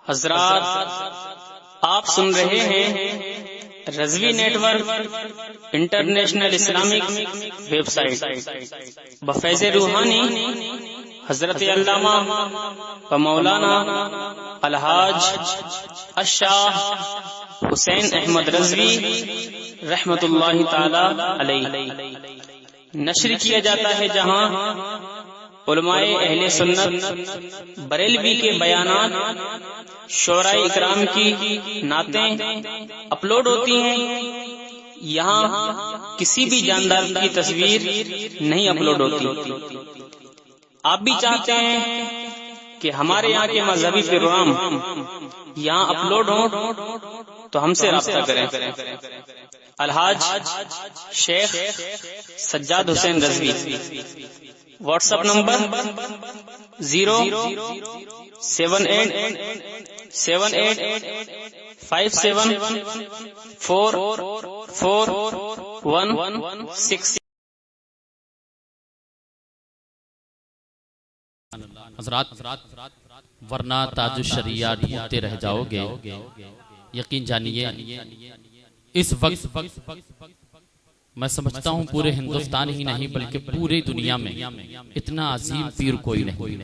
हजरात, आप सुन रहे हैं Razvi network international Islamic website बफैज़ रूहानी हजरत अल्लामा व मौलाना अलहाज अशाह हुसैन अहमद रज़वी रहमतुल्लाहि ताला अलैह नश्र किया जाता है, जहां उलमाए अहले सुन्नत बरेलवी के बयानात शोराए इकराम की नातें अपलोड होती हैं। यहाँ किसी भी जानदार की तस्वीर नहीं अपलोड होती। आप भी चाहते हैं कि हमारे यहाँ के मजहबी प्रोग्राम यहाँ अपलोड हो तो हमसे राब्ता करें। Alhaj Sheikh Sajjad Hussain Razvi, WhatsApp number 0787857444116। हज़रात, वरना ताजुश शरिया ढूंढते रह जाओगे। यकीन जानिए इस वक्त मैं समझता हूँ पूरे हिंदुस्तान ही नहीं बल्कि पूरी दुनिया में इतना अजीम पीर कोई नहीं।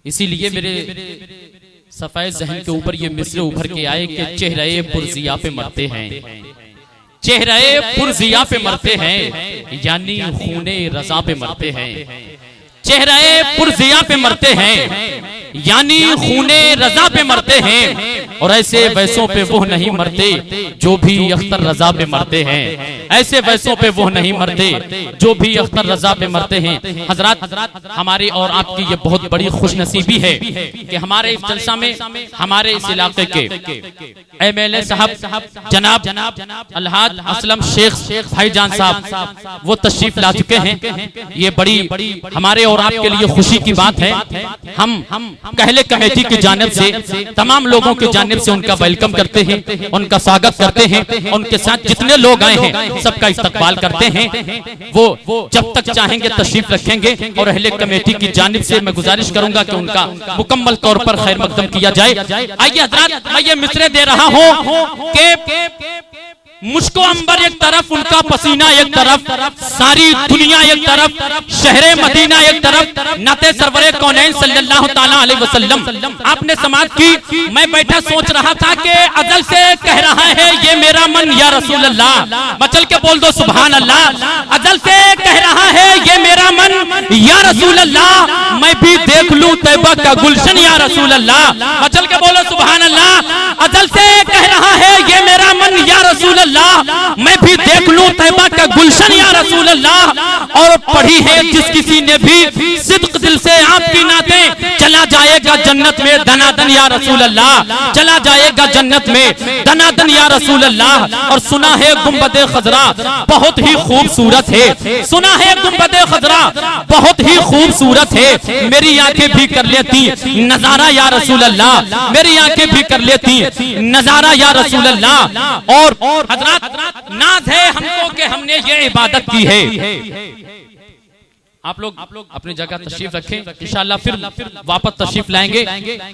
इसीलिए मेरे सफाए ज़हन के ऊपर ये मिसरे उभर के आए कि चेहरे पुरजिया पे मरते हैं, चेहरे पुरजिया पे मरते हैं, यानी खूने रजा पे मरते हैं। चेहरे पुरजिया पे मरते हैं यानी खूने रजा पे मरते हैं, और ऐसे वैसों पे वो नहीं मरते जो भी अख्तर रजा पे मरते हैं। ऐसे वैसों पे वो नहीं मरते जो भी अख्तर रजा पे मरते हैं। हजरात, हमारी और आपकी ये बहुत बड़ी खुशनसीबी है कि हमारे इस जलसा में हमारे इस इलाके के MLA साहब जनाब अलहाज असलम शेख भाईजान साहब वो तशरीफ ला चुके हैं। ये बड़ी हमारे और आपके लिए खुशी की बात है। हम कहले कमेटी की जानिब से तमाम लोगों की जानिब से उनका वेलकम करते हैं, उनका स्वागत करते हैं। उनके साथ जितने लोग आए हैं सबका इस्तकबाल करते हैं। वो जब तक चाहेंगे तशरीफ रखेंगे, और अहले कमेटी की जानिब से मैं गुजारिश करूंगा कि उनका मुकम्मल तौर पर खैर मकदम किया जाए। आइए हज़रात, मैं ये मिसरे दे रहा हूँ कि मुझको अंबर एक तरफ, उनका पसीना एक तरफ, सारी दुनिया एक तरफ, शहरे मदीना एक तरफ, नाते सरवरे कौनैन सल्लल्लाहु ताला अलैहि वसल्लम आपने समाज की। मैं बैठा सोच रहा था कि अजल से कह रहा है ये मेरा मन या रसूल अल्लाह, मचल के बोल दो सुभान अल्लाह। अजल से कह रहा है ये मेरा मन या रसूल अल्लाह, मैं भी देख लूं तैबा का गुलशन या रसूल अल्लाह, मचल के बोलो सुभान अल्लाह। अजल से कह रहा है ये मेरा मन या रसूल अल्लाह, मैं भी देख लूं तैबा का गुलशन या रसूल अल्लाह। और पढ़ी है जिस किसी ने भी सिद्क दिल से आपकी नातें, चला जाएगा जन्नत में दनादन या रसूल अल्लाह, चला जाएगा जन्नत में दनादन या रसूल अल्लाह। और सुना है गुंबदे खजरा बहुत ही खूबसूरत है, सुना है गुंबदे खजरा बहुत ही खूबसूरत है। मेरी आंखें भी कर लेती नजारा या रसूल अल्लाह, मेरी आंखें भी कर लेती नजारा या रसूल अल्लाह। और हजरात, नाज है हमको कि हमने ये इबादत की है। आप लोग अपनी जगह तशरीफ रखें, इंशाअल्लाह फिर वापस तशरीफ लाएंगे।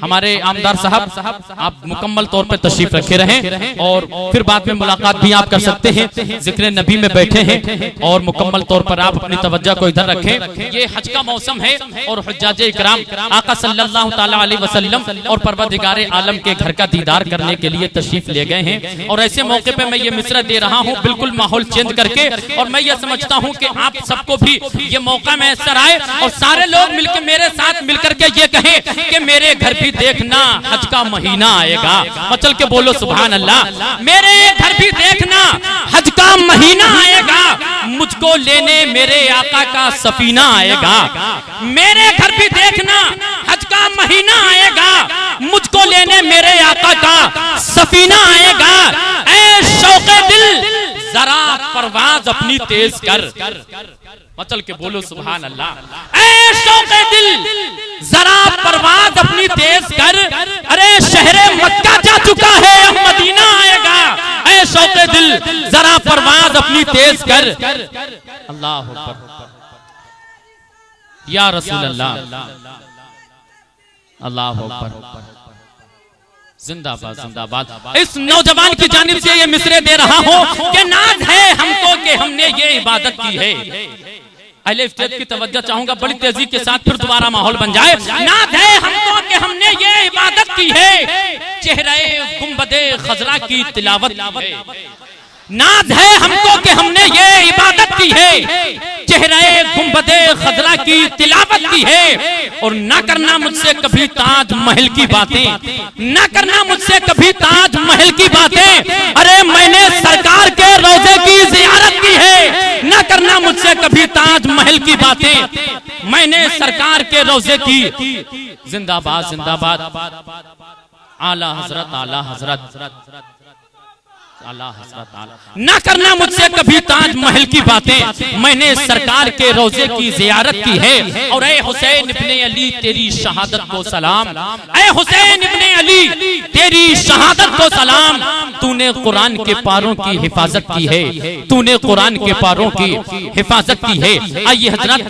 हमारे आमदार साहब आप मुकम्मल तौर पर तशरीफ रखे रहें, और फिर बाद में मुलाकात भी आप कर सकते हैं। जिक्र नबी में बैठे हैं और मुकम्मल तौर पर आप अपनी तवज्जो को इधर रखें। ये हज का मौसम है और हुज्जाज इकराम आका सल्लल्लाहु ताला अलैहि वसल्लम और परवरदिगार आलम के घर का दीदार करने के लिए तशरीफ ले गए हैं। और ऐसे मौके पे मैं ये मिसरा दे रहा हूँ बिल्कुल माहौल चेंज करके, और मैं ये समझता हूँ कि आप सबको भी ये मौका मैसर आए और सारे लोग मिलकर मेरे साथ मिलकर के ये कहें कि मेरे घर भी देखना हज का महीना आएगा, मचल के बोलो सुभान अल्लाह। मेरे घर भी देखना हज का महीना आएगा, मुझको लेने मेरे आका का सफीना आएगा। मेरे घर भी देखना हज का महीना आएगा, मुझको लेने मेरे आका का सफीना आएगा। ऐ शौक़े दिल जरा परवाज अपनी तेज कर, मचल के बोलो सुभान अल्लाह। ऐ शौक़े दिल जरा परवाज अपनी तेज कर, अरे शहरे मक्का जा चुका है अब मदीना आएगा। ऐ शौक़े दिल जरा परवाज अपनी तेज कर। अल्लाह अकबर या रसूल अल्लाह, अल्लाह अकबर। जिंदाबाद जिंदाबाद। इस नौजवान की जानिब से ये मिसरे दे रहा हूं कि नाज है हमको कि हमने ये इबादत की है। अहले स्टेज की तवज्जो चाहूंगा बड़ी तेजी के साथ, फिर दोबारा माहौल बन जाए। नाज है हमको कि हमने ये इबादत की है, चेहरे गुंबदे खजरा की तिलावत है। नाज है हमको कि हमने ये इबादत की है, चेहरे गुंबदे खजरा की तिलावत की है। और ना करना मुझसे कभी ताज महल की बातें, ना करना मुझसे कभी ताज महल की बातें। अरे मैंने सरकार के रोजे की जियारत की है, ना करना मुझसे कभी ताज महल की बातें। मैंने सरकार के रोजे की। जिंदाबाद जिंदाबाद। आला हजरत आला हजरत आला हजरत आला। ना करना मुझसे कभी ताज महल की बातें, मैंने सरकार के रोजे की जियारत की है। और ए हुसैन इब्ने अली तेरी शहादत को सलाम, ए हुसैन इब्ने अली तेरी शहादत को सलाम। तूने कुरान के पारों की हिफाजत की है, तूने कुरान के पारों की हिफाजत की है। आइए हजरत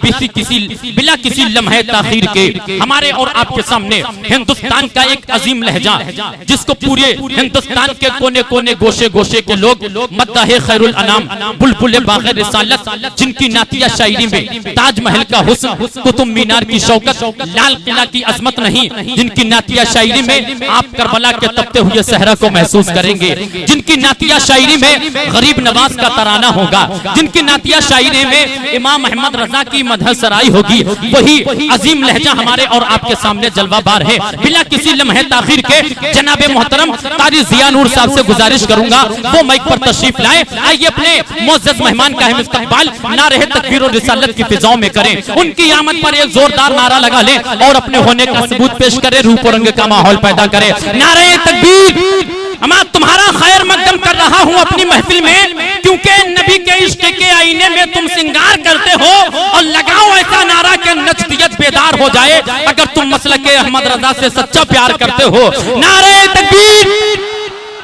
बिला किसी लम्हे ताखीर के हमारे और आपके सामने हिंदुस्तान का एक अजीम लहजा, जिसको पूरे हिंदुस्तान के कोने कोने गोशे गोशे के लोग मद्दाहे खैरुल अनाम बुलबुल बाग़े रिसालत, जिनकी नातिया शायरी में ताजमहल का हुस्न, कुतुब मीनार की शौकत, लाल किला की अजमत नहीं, जिनकी नातिया शायरी में आप करबला के तपते हुए सहरा को महसूस करेंगे, जिनकी नातिया शायरी में गरीब नवाज का तराना होगा, जिनकी नातिया शायरी में इमाम अहमद रजा की मदह सराई होगी, वही अजीम लहजा हमारे और आपके सामने जलवाबार है। बिला किसी लम्हे ताखीर के जनाबे मोहतरम कारी जिया नूर साहब से गुजारिश करूंगा वो माइक पर तशरीफ लाए। आइए अपने मुअज़्ज़ज़ मेहमान का हम इस्तकबाल नारे तकबीर और रिसालत की फिजाओं में करें। उनकी आमद पर एक जोरदार नारा लगा लें और अपने होने का सबूत पेश करें, रूप और रंग का माहौल पैदा करें। नारे तकबीर। मैं तुम्हारा खैर मकदम कर रहा हूँ अपनी महफिल में, क्योंकि नबी के इश्क के आईने में तुम सिंगार करते हो। और लगाओ ऐसा नारा के नचदियत बेदार हो जाए, अगर तुम मसलक अहमद रजा से सच्चा प्यार करते हो। नारे तकबीर,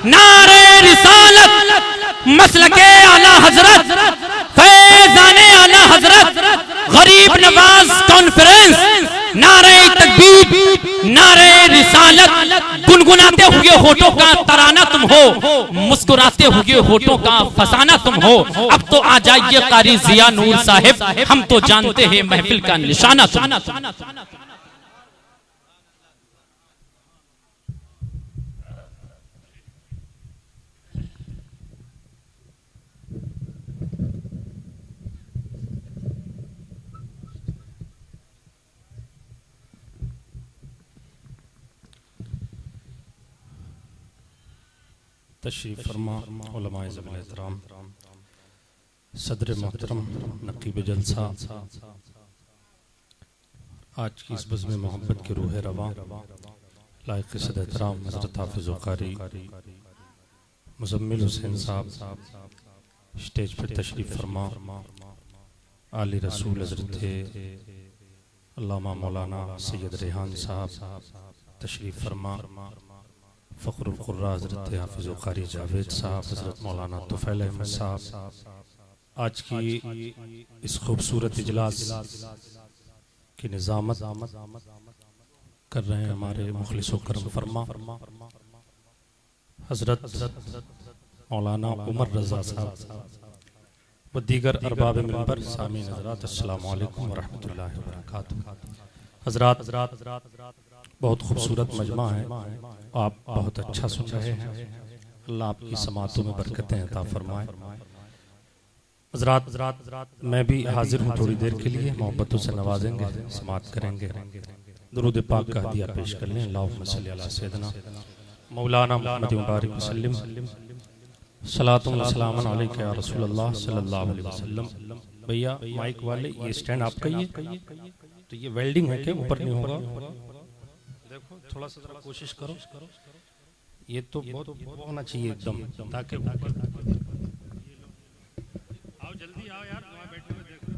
नारे रिसालत, मसलके आला हजरत, फैजाने आला हजरत, गरीब नवाज कॉन्फ्रेंस। नारे तकबीर, नारे रिसालत। गुनगुनाते हुए होठों का तराना तुम हो, मुस्कुराते हुए होठों का फसाना तुम हो। अब तो आ जाइए कारी जिया नूर साहिब, हम तो जानते हैं महफिल का निशाना तुम। तशरीफ फरमा उलमाए ज़मीन एहतराम, सदर मोहतरम नकीब जलसा, आज की इस बज़्म मोहब्बत की रूह रवां लायक़ सदर एहतराम हज़रत हाफ़िज़ कारी मुज़म्मिल हुसैन साहब स्टेज पर तशरीफ फरमा। आली रसूल हज़रत अल्लामा मौलाना सैयद रेहान साहब तशरीफ फरमा। फ़ख्रुल क़ुर्रा हज़रत हाफ़िज़ कारी जावेद साहब, हज़रत मौलाना तुफ़ैल अहमद साहब आज की इस खूबसूरत इजलास की निज़ामत कर रहे हैं हमारे मुखलिस व करम फरमा हज़रत मौलाना उमर रज़ा साहब व दीगर अरबाब मिंबर, सामीन हज़रात, अस्सलामु अलैकुम व रहमतुल्लाहि व बरकातुहू। हज़रात बहुत खूबसूरत मजमा है, आप बहुत अच्छा सुन रहे हैं, अल्लाह आपकी समातों में बरकतें अता फरमाए। हज़रात मैं भी हाजिर हूँ, थोड़ी देर के लिए मोहब्बतों से नवाजेंगे, समात करेंगे, दुरूद पाक का हदिया पेश कर लें। अल्लाहुम्मा सल्ली अला सय्यदना मौलाना मुहम्मद मुबारक वसल्लम, सलातुन व सलामुन अलैका या रसूलल्लाह सल्लल्लाहु अलैहि वसल्लम। भैया माइक वाले, ये स्टैंड आपका ही है, तो ये वेल्डिंग है क्या, ऊपर नहीं होगा? देखो थोड़ा सा जरा कोशिश करो, ये तो बहुत होना चाहिए एकदम, ताकि आओ जल्दी आओ यार, वहाँ बैठने में देखो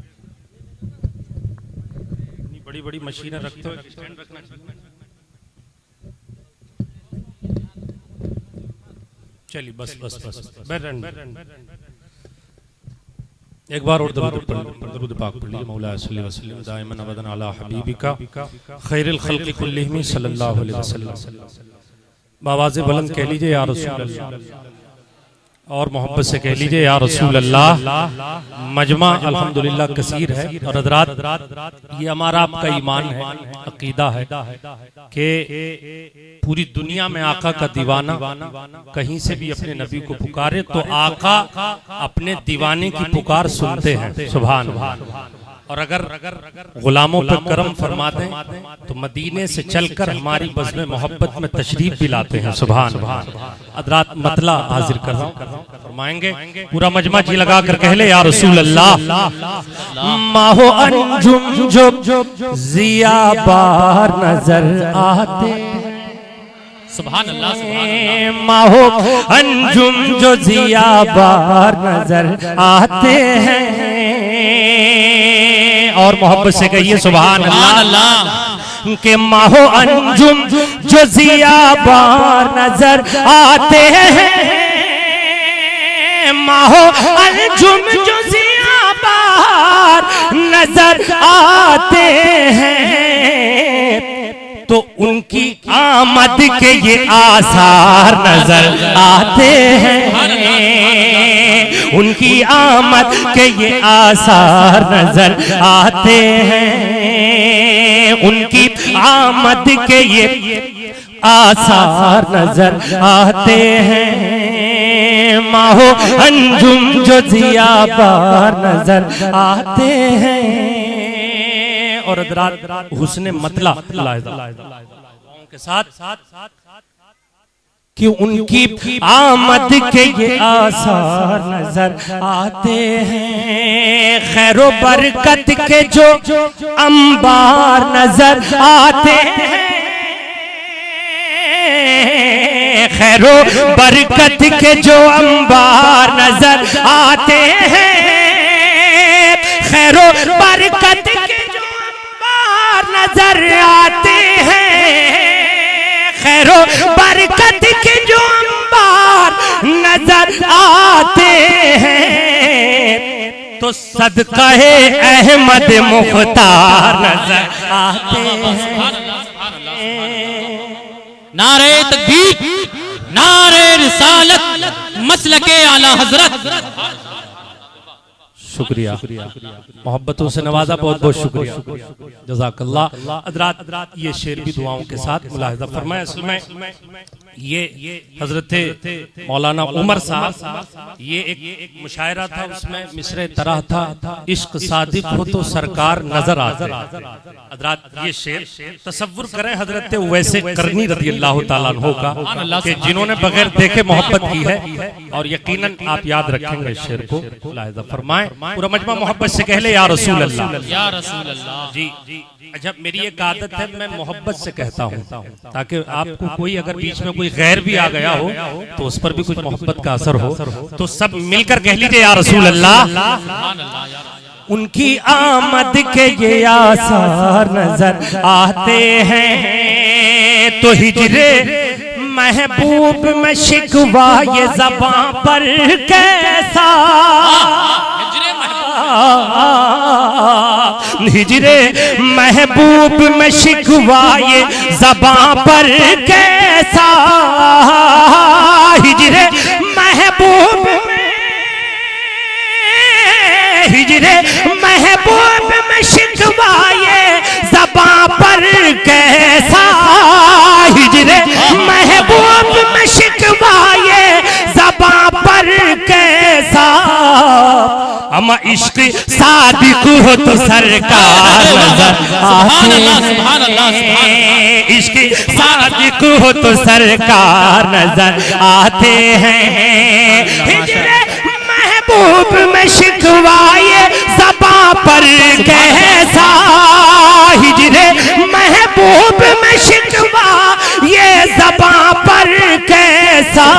इतनी बड़ी बड़ी मशीनें रखते हो, स्टैंड रखना चाहिए। चलिए बस बस बस एक बार और दरूद पाक पढ़ लीजिए। मौला सल्लल्लाहु अलैहि वसल्लम दाइमन अबदन अला हबीबिका खैरुल खल्क़ि कुल्लिहिम सल्लल्लाहु अलैहि वसल्लम। आवाज़ बुलंद कह लीजिए या रसूल अल्लाह, और मोहब्बत से कह लीजिए या रसूल अल्लाह। मजमा अल्हम्दुलिल्लाह कसीर है और हज़रात ये हमारा आपका ईमान है, अकीदा है कि पूरी दुनिया में आका का दीवाना कहीं से भी अपने नबी को पुकारे तो आका अपने दीवाने की पुकार सुनते हैं। सुभान अल्लाह। और अगर गुलामों पर करम फरमा दें तो मदीने से चलकर हमारी बज़्म मोहब्बत में तशरीफ भी लाते हैं। सुभान अल्लाह। हज़रात मतला हाजिर कर रहा हूं, फरमाएंगे पूरा मजमा जी लगा कर कह ले या रसूल अल्लाह। माहो अंजुम जो जिया बार नजर आते, सुभान अल्लाह, सुभान अल्लाह। माहो अंजुम जो जिया बार नजर आते हैं, और मोहब्बत से कहिए सुभान अल्लाह। के माहो अंजुम जो जिया बार नजर आते हैं, माहो अंजुम जो जिया बार नजर आते हैं, तो उनकी आमद के ये आसार नजर आते हैं, उनकी आमद के ये आसार नजर आते हैं, उनकी आमद के ये आसार नजर आते हैं। माहो अंजुम जो जिया बार नजर आते हैं। और हज़रात हुस्ने मतला के साथ कि उनकी आमद के ये आसार नजर आते हैं, खैरो बरकत के जो अंबार नजर आते हैं, खैरो बरकत के जो अंबार नजर आते हैं, खैरो बरकत के जो अंबार नजर आते हैं, खैरो बरकत के जो अंबार नजर आते हैं, तो सदक़े अहमद मुख्तार नजर आते हैं। नारे तकबीर, नारे रिसालत, मसलके आला हजरत। शुक्रिया, मोहब्बतों से नवाजा, बहुत बहुत शुक्रिया, जज़ाकल्लाह। हज़रात ये शेर भी दुआओं के साथ मुलाहिज़ा फरमाया। असल में ये हजरत मौलाना उमर साहब, ये एक मुशायरा था, उसमें मिसरे तरह था, इश्क सादिक हो तो सरकार नजर आते। हज़रात ये शेर तसव्वुर करें हजरत वैसे करनी रज़ी अल्लाह ताला अन्हु का, कि जिन्होंने बगैर देखे मोहब्बत की है, और यकीनन आप याद रखेंगे इस शेर को। मुलाहिज़ा फरमाएं, पूरा मजमा मोहब्बत से कह ले या रसूल अल्लाह, या रसूल अल्लाह। जी अच्छा, मेरी एक आदत है, मैं मोहब्बत से कहता हूँ ताकि आपको कोई अगर बीच में कोई गैर भी आ गया हो तो उस पर भी कुछ मोहब्बत का असर हो, तो सब मिलकर कह लीजिए या रसूल अल्लाह। उनकी आमद के ये आसार नजर आते हैं, तो हिजरे महबूब में शिकवा ये ज़बां पर कैसा, हिजरे महबूब में शिकवा ये ज़बां पर कैसा, हिजरे महबूब में, हिजरे महबूब में शिकवा ये ज़बां पर कैसा, हिजरे महबूब में शिकवा ये ज़बां पर कैसा, हम इश्क सादिक हो तो सरकार नजर आते हैं, इश्क सादिक हो तो सरकार नजर आते हैं, हिजरे महबूब में शिकवाए ज़बां पर कैसा, हिजरे महबूब में शिकवा ये ज़बां पर कैसा,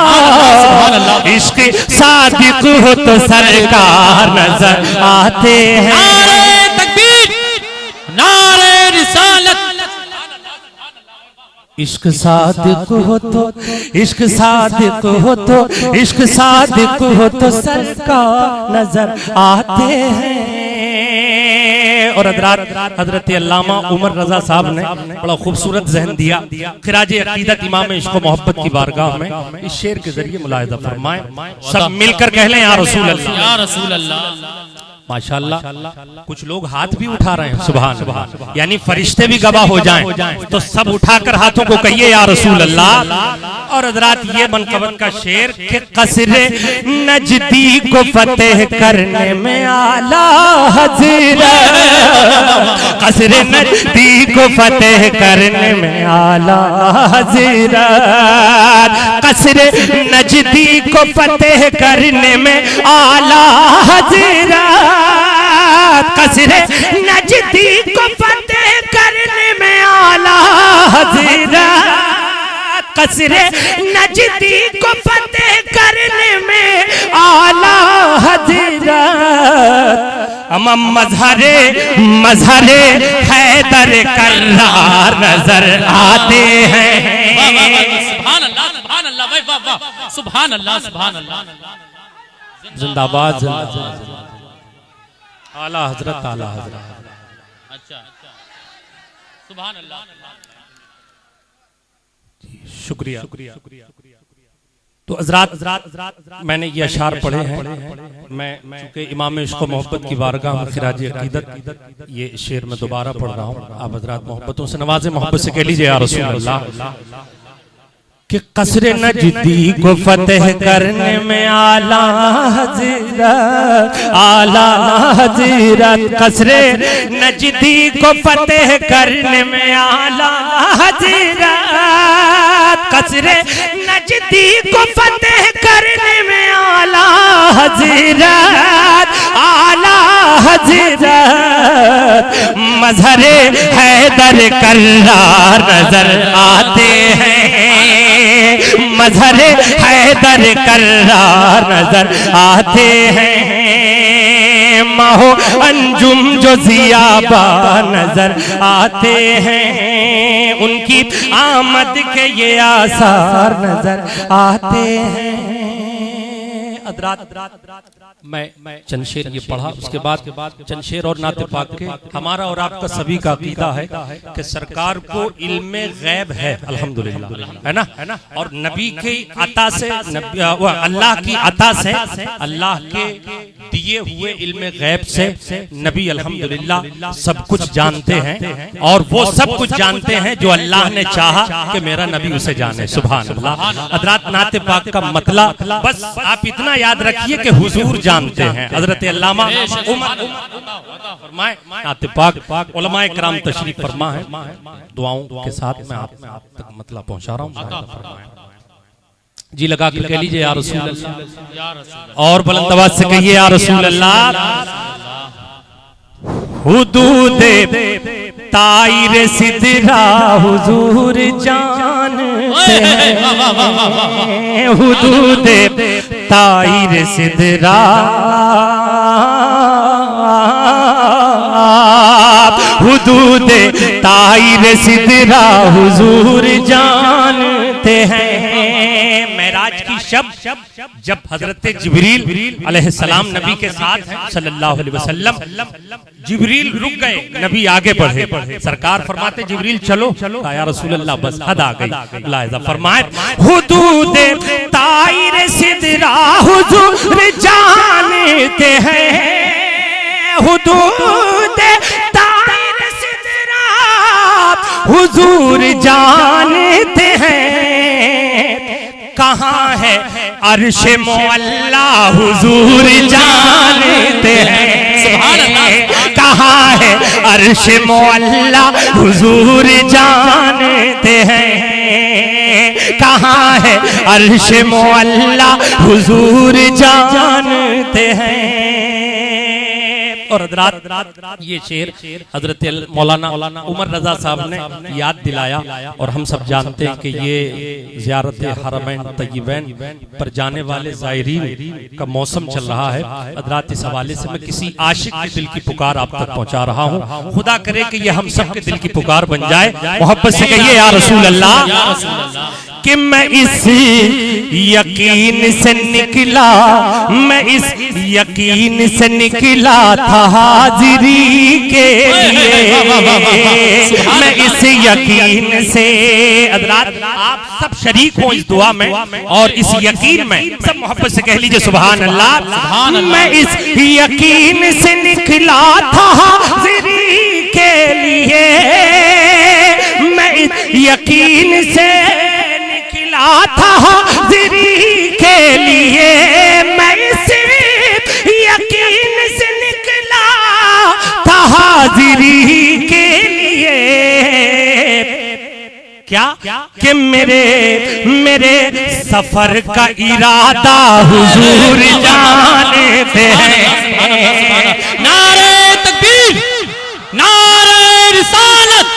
इश्क सादिक हो तो सरकार नजर आते हैं। नारे तकबीर, नारे रिसालत। इश्क सादिक हो तो, इश्क सादिक हो तो, इश्क सादिक हो तो सरकार नजर आते हैं, और हजरत अल्लामा उमर रजा साहब ने बड़ा खूबसूरत जहन दिया। खिराज अकीदत इमाम इश्क व मोहब्बत की बारगाह में इस शेर के जरिए मुलाहिजा फरमाए। सब मिलकर कह लें या रसूल अल्लाह, या रसूल अल्लाह। माशाल्लाह कुछ लोग हाथ भी उठा रहे हैं, सुभान अल्लाह, यानी फरिश्ते भी गवाह हो जाएं तो सब उठाकर हाथों को कहिए या रसूल अल्लाह। और हजरात ये मनकबत का शेर कि कसरे नजदी को फतेह करने में आला हजरत, कसरे नजदी को फतेह करने में आला हजरत, कसरे नजदी को फतेह करने में आला हजरत, कसरे नजदी को फतेह करने में आला हजरत, कसरे नजदी को फतेह करने में आला हजरत, हम मजहरे हैदर कर्रार नजर आते हैं। सुभान अल्लाह, सुभान अल्लाह, वाह वाह, सुभान अल्लाह, सुभान अल्लाह, जिंदाबाद जिंदाबाद, आला हजरत, आला हजरत। अच्छा, सुभान अल्लाह, शुक्रिया। तो हजरात मैंने ये अशार पढ़े हैं, मैं चूंकि इमाम इश्क व मोहब्बत की बारगाह में खिराज अकीदत ये शेर में दोबारा पढ़ रहा हूँ। आप हजरात मोहब्बतों से नवाजे, मोहब्बत से कह लीजिए या रसूल अल्लाह कि कसरे नजदी को फतेह करने में आला हजरत, आला हजरत, कसरे नजदी को फतेह करने में आला हजरत, कसरे नजदी को फतेह करने में आला हजरत, आला हजरत, मजहरे हैदर कर्रार नजर आते हैं, मजहरे हैदर कर्रार नजर आते हैं, माहो अंजुम जो जियाबा नजर आते हैं, उनकी आमद के ये आसार नजर आते हैं। मैं चंद ये पढ़ा, उसके बाद चंद शेर और नाते पाक के हमारा और आपका सभी का अकीदा है कि सरकार को इल्मे गैब है अल्हम्दुलिल्लाह, है ना, और नबी की अता से, अल्लाह की अता से, अल्लाह के दिए हुए इल्मे गैब से नबी अल्हम्दुलिल्लाह सब कुछ जानते हैं, और वो सब कुछ जानते हैं जो अल्लाह ने चाहा कि मेरा नबी उसे जाने। सुभान अल्लाह। हजरात नाते पाक का मतलब बस आप इतना याद रखिए कि हुजूर जानते हैं। हजरत अल्लामा उमर फरमाए, नाते पाक उलमाए किराम तशरीफ फरमा है, दुआओं के साथ मैं आप तक मतलब पहुंचा रहा हूँ। जी लगा के कह लीजिए या रसूल अल्लाह, और बुलंद आवाज से कहिए या रसूल अल्लाह। हुदूदे ताइर सिदरा हुजूर जानते हैं, हुदूदे ताइर सिदरा, हुदूदे ताइर सिदरा हुजूर जानते हैं। मेराज की शब जब हजरत जिब्रील अलैहिस्सलाम नबी के साथ हैं सल्लल्लाहु अलैहि वसल्लम, जिब्रील रुक गए, नबी आगे बढ़े, सरकार फरमाते जिब्रील चलो, या रसूल अल्लाह बस हद आ गई। लाइजा फरमाए हुदूदे ताइर सिदरा हुजूर जानते हैं, हुदूदे ताइर सिदरा हुजूर जानते हैं, कहाँ है अर्श मुअल्ला हुजूर जानते हैं, कहाँ है अर्श मुअल्ला हुजूर जानते हैं, कहाँ है अर्श मुअल्ला हुजूर जानते हैं। और हजरात ये शेर हजरत मौलाना उमर रजा साहब ने याद दिलाया, और हम सब जानते हैं कि ये ज़ियारत हरमैन तय्यबैन पर जाने वाले ज़ायरीन का मौसम चल रहा है। हजरात इस हवाले से मैं किसी आशिक के दिल की पुकार आप तक पहुंचा रहा हूँ। खुदा करे कि ये हम सब के दिल की पुकार बन जाए। मोहब्बत से कहिए या रसूल अल्लाह। कि मैं इस यकीन से निकला, मैं इस यकीन से निकला था हाजिरी के लिए, मैं इस यकीन से। हज़रात आप सब शरीक हो इस दुआ में और इस यकीन में, सब मोहब्बत से कह लीजिए सुभान अल्लाह। मैं इस यकीन से निकला था हाजिरी के लिए, मैं इस यकीन से निकला था हाजिरी के लिए, मैं इस यकीन से निकला था हाजिरी के लिए। क्या कि मेरे सफर का इरादा हुजूर जानते हैं। नारे तकबीर, नारे रिसालत।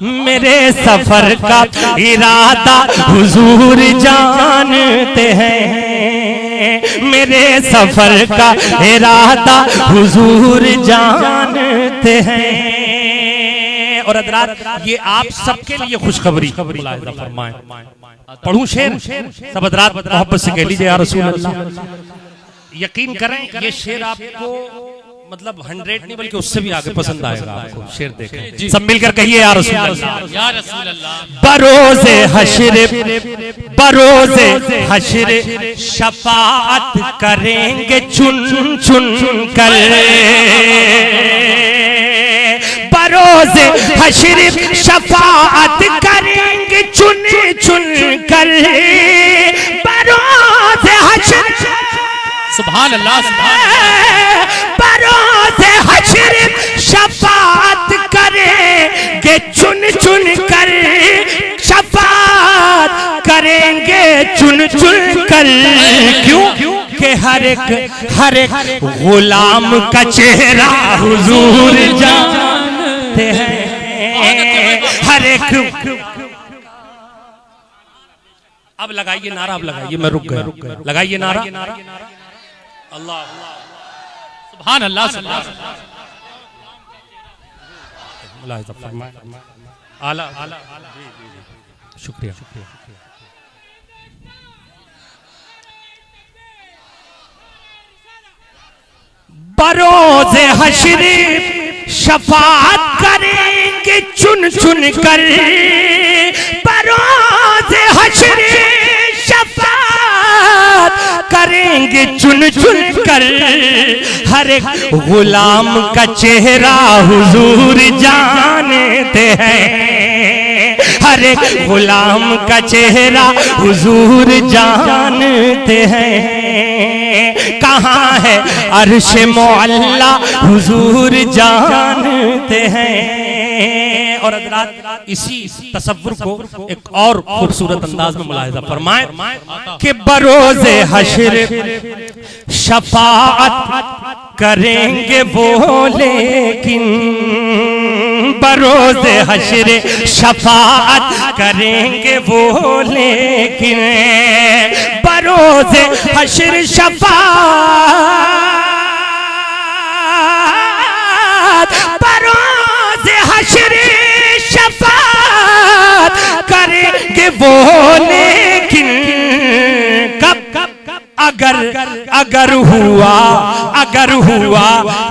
मेरे सफर का इरादा हुजूर जानते हैं, मेरे सफर का इरादा हुजूर जानते हैं। और हज़रात ये आप सबके लिए खुशखबरी फरमाएं। पढ़ूं शेर, सब हज़रात मोहब्बत से कह लीजिए या रसूल अल्लाह। यकीन करें ये शेर आपको मतलब 100 नहीं बल्कि उससे भी आगे पसंद आएगा आपको। शेर देखें, सब मिलकर कहिए या रसूल अल्लाह, या रसूल अल्लाह। बरोज़े हश्र, बरोज़े हश्र शफाअत करेंगे चुन चुन कर, बरोज़े हश्र शफाअत करेंगे चुन चुन कर, बरोज़े हश्र। सुभान अल्लाह, बरोज़े हश्र शफाअत करेंगे चुन चुन कर, शफाअत करेंगे चुन चुन कर। क्यों कि हर एक गुलाम का चेहरा हुजूर जानते हैं, हर एक। अब लगाइए नारा, अब लगाइए, मैं रुक गया, लगाइए नारा। अल्लाह सुभान अल्लाह, सुभान आला, शुक्रिया। बरोज़े हश्र शफाअत करेंगे चुन चुन कर, बरोज़े हश्र शफाअत करेंगे चुन चुन कर, हर एक गुलाम का चेहरा हुजूर जानते हैं, हर एक गुलाम का चेहरा हुजूर जानते हैं। कहाँ है अर्श मुअल्ला हुजूर जानते हैं। और हज़रात इसी तसव्वुर को एक और खूबसूरत अंदाज में मुलाहिज़ा फरमाएं कि बरोज़े हश्र शफाअत करेंगे वो लेकिन, बरोज़े हश्र शफाअत करेंगे वो लेकिन, बरोज़े हश्र शफाअत, बरोज़े हश्र शफाअत करेंगे वो लेकिन, कब अगर हुआ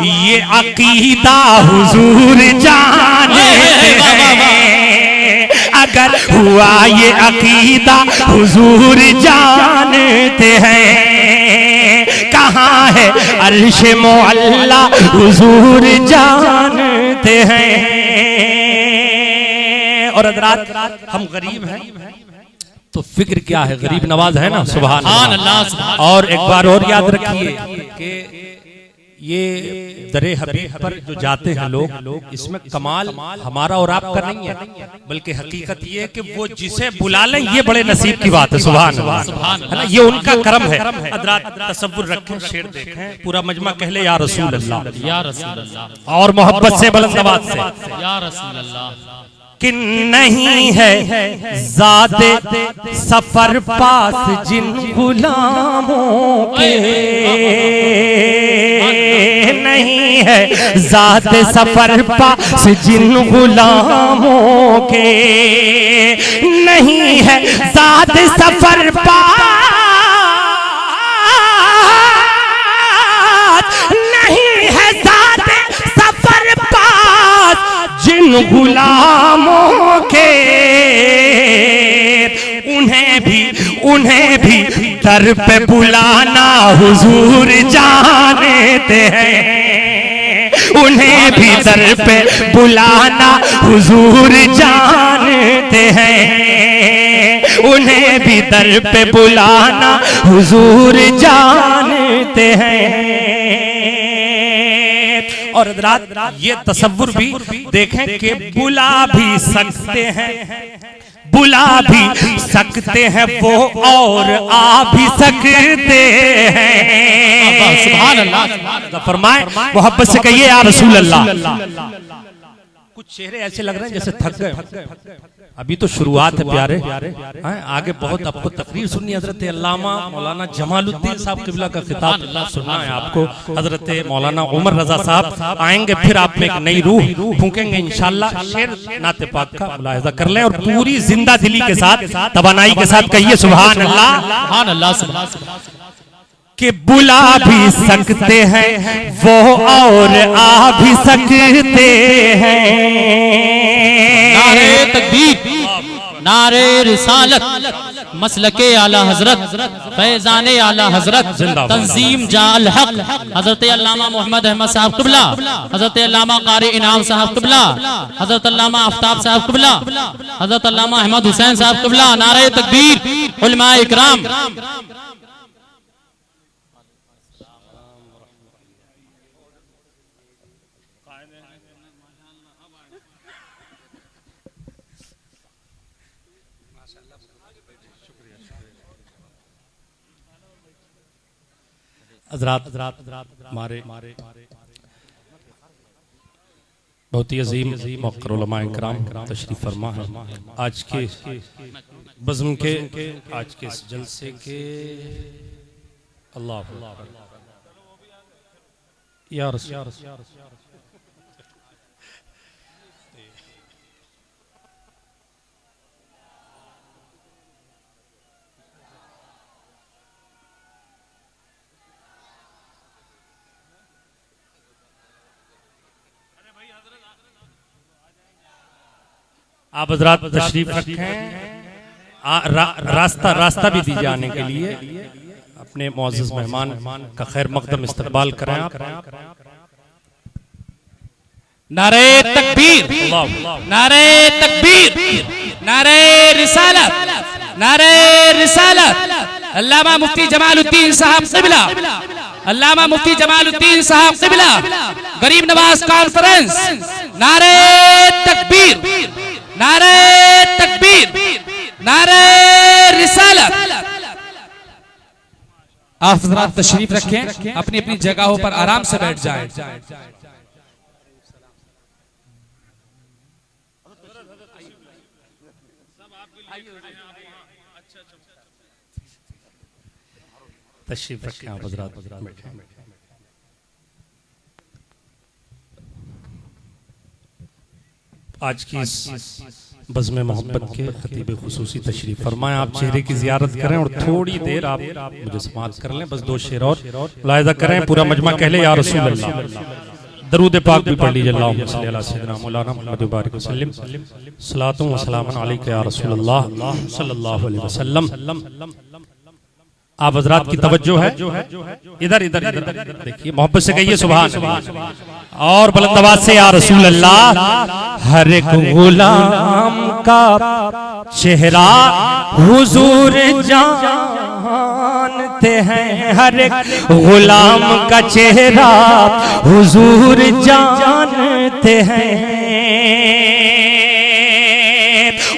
ये अकीदा हुजूर जानते हैं, अगर हुआ ये अकीदा हुजूर जानते हैं। कहाँ है अर्श मुअल्ला हुजूर जानते हैं। और हज़रात हम गरीब हैं तो फिक्र क्या है, गरीब नवाज है ना, सुभान अल्लाह। और एक बार और याद रखिए कि ये दरे हबीब पर जो जाते हैं लोग, इसमें कमाल हमारा और आपका नहीं है, बल्कि हकीकत ये है कि वो जिसे बुला लें ये बड़े नसीब की बात है। सुभान अल्लाह, है ना, ये उनका करम है। हज़रात तसव्वुर रखें, शेर देखें, पूरा मजमा कह ले या रसूल अल्लाह, या रसूल अल्लाह, और मोहब्बत से बुलंद आवाज से या रसूल अल्लाह। कि नहीं है ज़ादे सफर पास जिन गुलामों के, नहीं है ज़ादे सफर पास जिन गुलामों के, नहीं है ज़ादे सफर पास, नहीं है ज़ादे सफर पास जिन गुलामों के, उन्हें भी दर पे बुलाना हुजूर जानते हैं, उन्हें भी दर पे बुलाना हुजूर जानते हैं, उन्हें भी दर पे बुलाना हुजूर जानते हैं। और हज़रात ये तसव्वुर भी देखें कि बुला भी सकते हैं, बुला भी सकते हैं वो और आ भी सकते हैं। सुभान अल्लाह। फरमाए मोहब्बत से कहिए या रसूल अल्लाह। कुछ चेहरे ऐसे लग रहे हैं जैसे थक गए, अभी तो शुरुआत है प्यारे, आगे बहुत आपको तकरीर सुननी। हजरत अल्लामा मौलाना जमालुद्दीन साहब किबला का खिताब सुनना है आपको। हजरत मौलाना उमर रजा साहब आएंगे, फिर आप में एक नई रूह फूकेंगे इंशाल्लाह। शेर नाते पाक का मुलाहिजा कर लें और पूरी जिंदा दिली के साथ, तवानाई के साथ कहिए सुभान अल्लाह, सुभान अल्लाह। कि बुला भी सकते हैं वो और आ भी सकते हैं। नारे तकबीर, नारे रिसालत, मसलके आला हजरत, फैजाने आला हजरत, तंजीम जाल हक, हजरत अल्लामा मोहम्मद अहमद साहब क़िबला, हजरत अल्लामा कारी इनाम साहब क़िबला, हजरत अल्लामा आफ्ताब साहब क़िबला, हजरत अल्लामा अहमद हुसैन साहब क़िबला। नारे तकबीर, उलमाए इकराम। हज़रात हमारे बहुत ही अजीम मौक़र उलमा इकराम तशरीफ़ फरमा है। आज के बज़्म के, आज के इस जलसे के अल्लाह या रसूल आप हज़रात तशरीफ रखें। रास्ता भी दीजिए आने के लिए। अपने मुअज़्ज़ज़ मेहमान का खैर मक़दम इस्तक़बाल करें आप। नारे तकबीर, नारे तकबीर, नारे रिसालत, नारे रिसालत। अल्लामा मुफ्ती जमालुद्दीन साहब क़िबला, अल्लामा मुफ्ती जमालुद्दीन साहब क़िबला, गरीब नवाज कॉन्फ्रेंस। नारे तकबीर, नारे तकबीर, नारे रिसालत। आप हज़रात तशरीफ रखें, अपनी अपनी जगहों पर आराम से बैठ जाएं। तशरीफ रखें आप हज़रात बैठें। आज की बज़्म मोहब्बत के खतीब खुसूसी तशरीफ फरमाएं। आप चेहरे की ज़ियारत करें और थोड़ी देर आप मुझे समाअत कर लें। बस दो शेर और मुलाहिज़ा करें। पूरा मजमा कह ले या रसूल अल्लाह। दरूद पाक भी पढ़ लीजिए। अल्लाहुम्मा सल्ली अला सय्यिदिना मौलाना मुहम्मद व बारिक वसल्लम। सलातु व सलामुन अलैका या रसूल अल्लाह सल्लल्लाहु अलैहि वसल्लम। आप हज़रात की तवज्जो है, इधर इधर इधर देखिए, मोहब्बत से कहिए सुभान अल्लाह और बुलंद आवाज से या रसूल अल्लाह। हर एक गुलाम का चेहरा हुजूर जानते हैं, हर एक गुलाम का चेहरा हुजूर जानते हैं।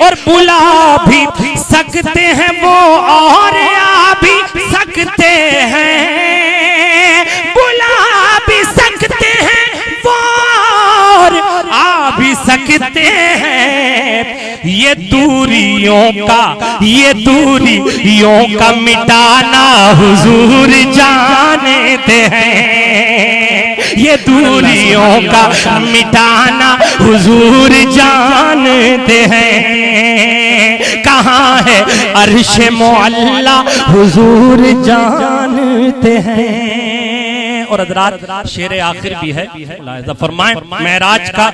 और बुला भी सकते हैं वो और आ भी सकते हैं, बुला भी सकते हैं वो और आ भी सकते हैं। ये दूरियों का मिटाना हुजूर जानते हैं, ये दूरियों का मिटाना हुजूर जानते हैं, कहाँ है अर्श मुअल्ला हुजूर जानते हैं। और हज़रात शेर आखिर भी है, मुलाहिज़ा फरमाएं, मेराज का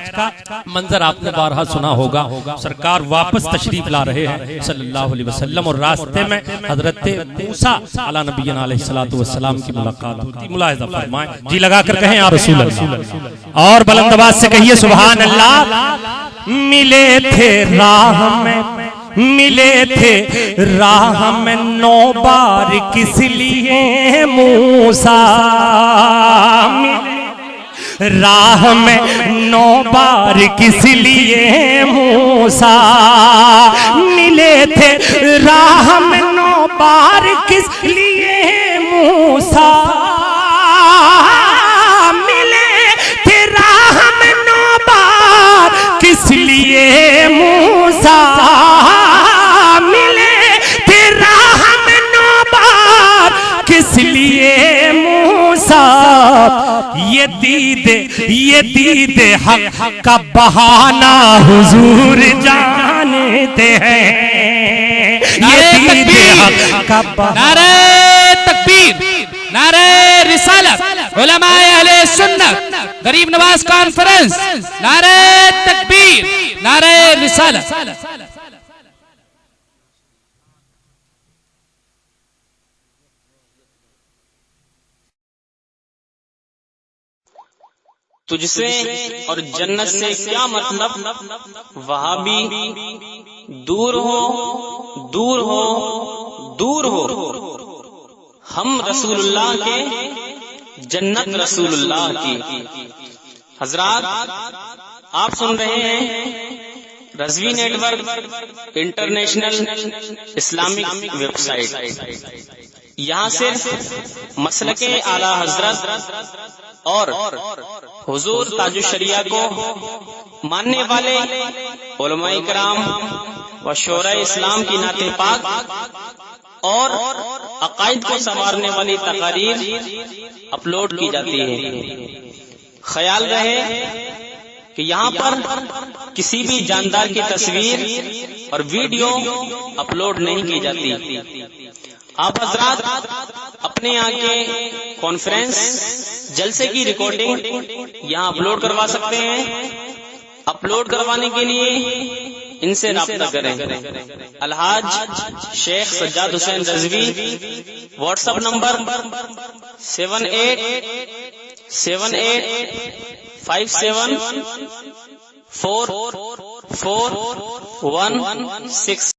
मंजर आपने बारहा सुना होगा। सरकार वापस तशरीफ ला रहे हैं सल्लल्लाहु अलैहि वसल्लम, और रास्ते में हजरत मूसा अला नबीना अलैहिस्सलातु वस्सलाम की मुलाकात होती। मुलाहिज़ा फरमाएं, जी लगाकर कहें या रसूल अल्लाह, और बुलंद आवाज से कहिए सुभान अल्लाह। मिले थे राह में 9 बार किस लिए मूसा, राह में 9 बार किस लिए मूसा, मिले थे राह में 9 बार किस लिए मूसा, मिले थे राह में 9 बार किस लिए मूसा, किस लिए मूसा, ये दीदे हक का बहाना हुजूर जानते हैं, ये दीदे हक का बहाना। नारे तकबीर, नारे रिसालत, उलमाए अहले सुन्नत, गरीब नवाज कॉन्फ्रेंस, नारे तकबीर, नारे रिसालत। तुझसे और जन्नत से क्या मतलब, वहाबी दूर हो दूर हो दूर हो, हम रसूलुल्लाह के, जन्नत रसूलुल्लाह की। हजरात आप सुन रहे हैं Razvi network international Islamic website. यहाँ सिर्फ मसलके आला हजरत और हुजूर ताजुश शरिया को मानने वाले उलमाए किराम व शोरा इस्लाम की नाते पाक और अकायद को संवारने वाली तकारीर अपलोड की जाती है। ख्याल रहे कि यहाँ पर किसी भी जानदार की तस्वीर और वीडियो अपलोड नहीं की जाती। आप हजरात अपने यहाँ के कॉन्फ्रेंस जलसे की रिकॉर्डिंग यहाँ अपलोड करवा सकते हैं। अपलोड करवाने के लिए इनसे राब्ता करें। Alhaj Sheikh Sajjad Hussain Razvi, WhatsApp number 7857 44116।